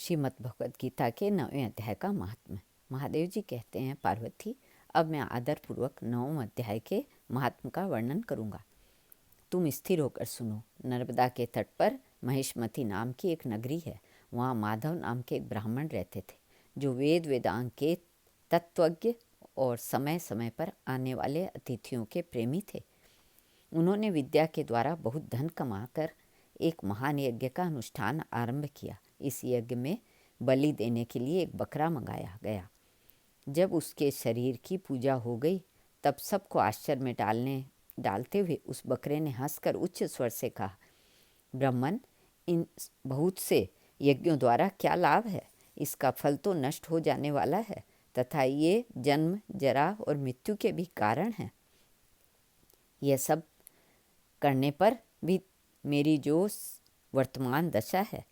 श्रीमद् भगवद गीता के 9वें अध्याय का महात्म्य। महादेव जी कहते हैं, पार्वती, अब मैं आदरपूर्वक 9वें अध्याय के महात्म्य का वर्णन करूँगा। तुम स्थिर होकर सुनो। नर्मदा के तट पर महिष्मती नाम की एक नगरी है। वहाँ माधव नाम के एक ब्राह्मण रहते थे, जो वेदांग के तत्वज्ञ और समय समय पर आने वाले अतिथियों के प्रेमी थे। उन्होंने विद्या के द्वारा बहुत धन कमाकर एक महान यज्ञ का अनुष्ठान आरंभ किया। इस यज्ञ में बलि देने के लिए एक बकरा मंगाया गया। जब उसके शरीर की पूजा हो गई, तब सबको आश्चर्य में डालते हुए उस बकरे ने हंसकर उच्च स्वर से कहा, ब्राह्मण, इन बहुत से यज्ञों द्वारा क्या लाभ है? इसका फल तो नष्ट हो जाने वाला है तथा ये जन्म, जरा और मृत्यु के भी कारण है। यह सब करने पर भी मेरी जो वर्तमान दशा है,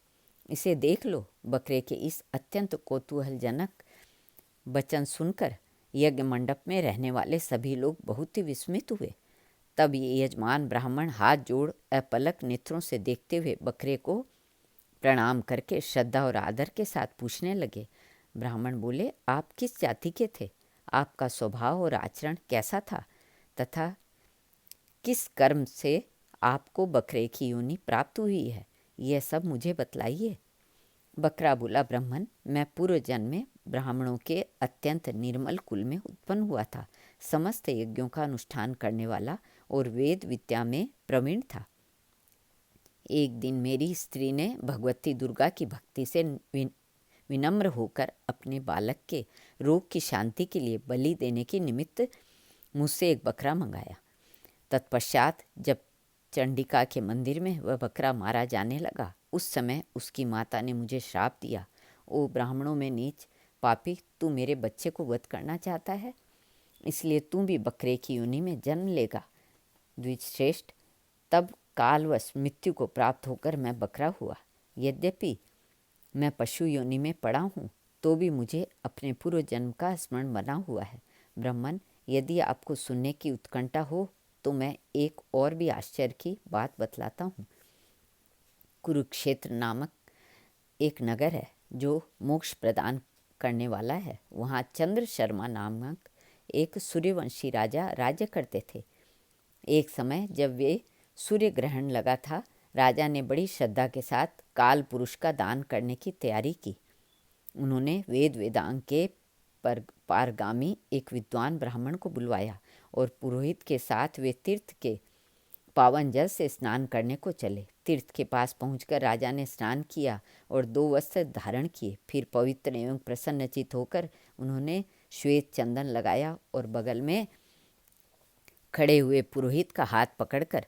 इसे देख लो। बकरे के इस अत्यंत कौतूहलजनक वचन सुनकर यज्ञ मंडप में रहने वाले सभी लोग बहुत ही विस्मित हुए। तब ये यजमान ब्राह्मण हाथ जोड़ अपलक नेत्रों से देखते हुए बकरे को प्रणाम करके श्रद्धा और आदर के साथ पूछने लगे। ब्राह्मण बोले, आप किस जाति के थे? आपका स्वभाव और आचरण कैसा था तथा किस कर्म से आपको बकरे की योनि प्राप्त हुई है, यह सब मुझे बतलाइए। बकरा बोला, ब्राह्मण, मैं पूर्व जन्म में ब्राह्मणों के अत्यंत निर्मल कुल में उत्पन्न हुआ था, समस्त यज्ञों का अनुष्ठान करने वाला और वेद विद्या में प्रवीण था। एक दिन मेरी स्त्री ने भगवती दुर्गा की भक्ति से विनम्र होकर अपने बालक के रोग की शांति के लिए बलि देने के निमित्त मुझसे एक बकरा मंगाया। तत्पश्चात जब चंडिका के मंदिर में वह बकरा मारा जाने लगा, उस समय उसकी माता ने मुझे श्राप दिया, ओ ब्राह्मणों में नीच पापी, तू मेरे बच्चे को वध करना चाहता है, इसलिए तू भी बकरे की योनि में जन्म लेगा। द्विजश्रेष्ठ, तब कालवश मृत्यु को प्राप्त होकर मैं बकरा हुआ। यद्यपि मैं पशु योनि में पड़ा हूँ, तो भी मुझे अपने पूर्व जन्म का स्मरण बना हुआ है। ब्राह्मण, यदि आपको सुनने की उत्कंठा हो तो मैं एक और भी आश्चर्य की बात बतलाता हूँ। कुरुक्षेत्र नामक एक नगर है जो मोक्ष प्रदान करने वाला है। वहाँ चंद्र शर्मा नामक एक सूर्यवंशी राजा राज्य करते थे। एक समय जब वे सूर्य ग्रहण लगा था, राजा ने बड़ी श्रद्धा के साथ काल पुरुष का दान करने की तैयारी की। उन्होंने वेदांग के पारगामी एक विद्वान ब्राह्मण को बुलवाया और पुरोहित के साथ वे तीर्थ के पावन जल से स्नान करने को चले। तीर्थ के पास पहुंचकर राजा ने स्नान किया और 2 वस्त्र धारण किए। फिर पवित्र एवं प्रसन्नचित होकर उन्होंने श्वेत चंदन लगाया और बगल में खड़े हुए पुरोहित का हाथ पकड़कर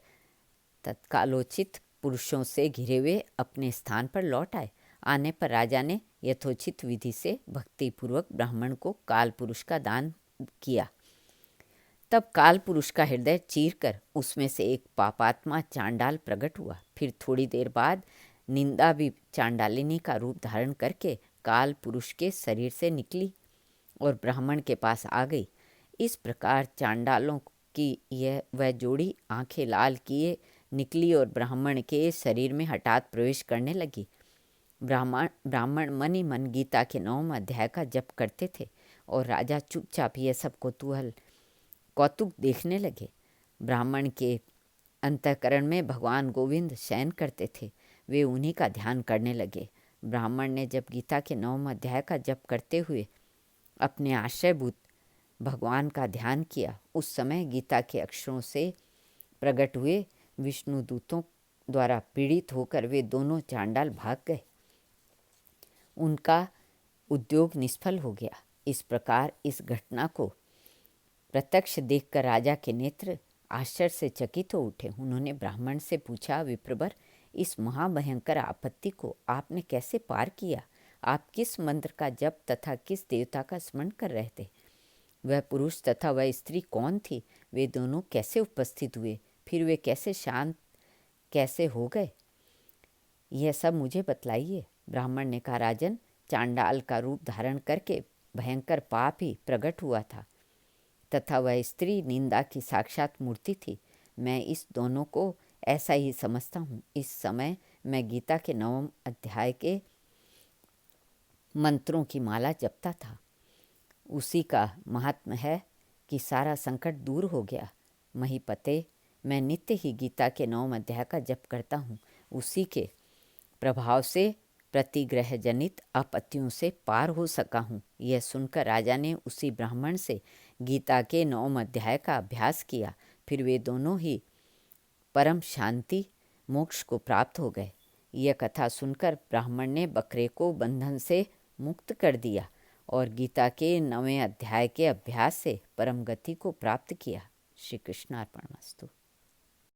तत्कालोचित पुरुषों से घिरे हुए अपने स्थान पर लौट आए। आने पर राजा ने यथोचित विधि से भक्तिपूर्वक ब्राह्मण को काल पुरुष का दान किया। तब काल पुरुष का हृदय चीरकर उसमें से एक पापात्मा चांडाल प्रकट हुआ। फिर थोड़ी देर बाद निंदा भी चांडालिनी का रूप धारण करके काल पुरुष के शरीर से निकली और ब्राह्मण के पास आ गई। इस प्रकार चांडालों की वह जोड़ी आंखें लाल किए निकली और ब्राह्मण के शरीर में हठात प्रवेश करने लगी। ब्राह्मण मन ही मन गीता के 9वें अध्याय का जप करते थे और राजा चुपचाप यह सब कौतुक देखने लगे। ब्राह्मण के अंतःकरण में भगवान गोविंद शयन करते थे, वे उन्हीं का ध्यान करने लगे। ब्राह्मण ने जब गीता के 9वें अध्याय का जप करते हुए अपने आश्रयभूत भगवान का ध्यान किया, उस समय गीता के अक्षरों से प्रकट हुए विष्णु दूतों द्वारा पीड़ित होकर वे दोनों चांडाल भाग गए। उनका उद्योग निष्फल हो गया। इस प्रकार इस घटना को प्रत्यक्ष देखकर राजा के नेत्र आश्चर्य से चकित हो उठे। उन्होंने ब्राह्मण से पूछा, विप्रवर, इस महाभयंकर आपत्ति को आपने कैसे पार किया? आप किस मंत्र का जप तथा किस देवता का स्मरण कर रहे थे? वह पुरुष तथा वह स्त्री कौन थी? वे दोनों कैसे उपस्थित हुए? फिर वे कैसे शांत कैसे हो गए? यह सब मुझे बतलाइए। ब्राह्मण ने कहा, राजन, चांडाल का रूप धारण करके भयंकर पाप ही प्रकट हुआ था तथा वह स्त्री निंदा की साक्षात मूर्ति थी। मैं इस दोनों को ऐसा ही समझता हूँ। इस समय मैं गीता के 9वें अध्याय के मंत्रों की माला जपता था। उसी का महात्म है कि सारा संकट दूर हो गया। महीपते, मैं नित्य ही गीता के 9 अध्याय का जप करता हूँ। उसी के प्रभाव से प्रतिग्रह जनित आपत्तियों से पार हो सका हूँ। यह सुनकर राजा ने उसी ब्राह्मण से गीता के 9 अध्याय का अभ्यास किया। फिर वे दोनों ही परम शांति मोक्ष को प्राप्त हो गए। यह कथा सुनकर ब्राह्मण ने बकरे को बंधन से मुक्त कर दिया और गीता के 9वें अध्याय के अभ्यास से परम गति को प्राप्त किया। श्री कृष्णार्पणमस्तु।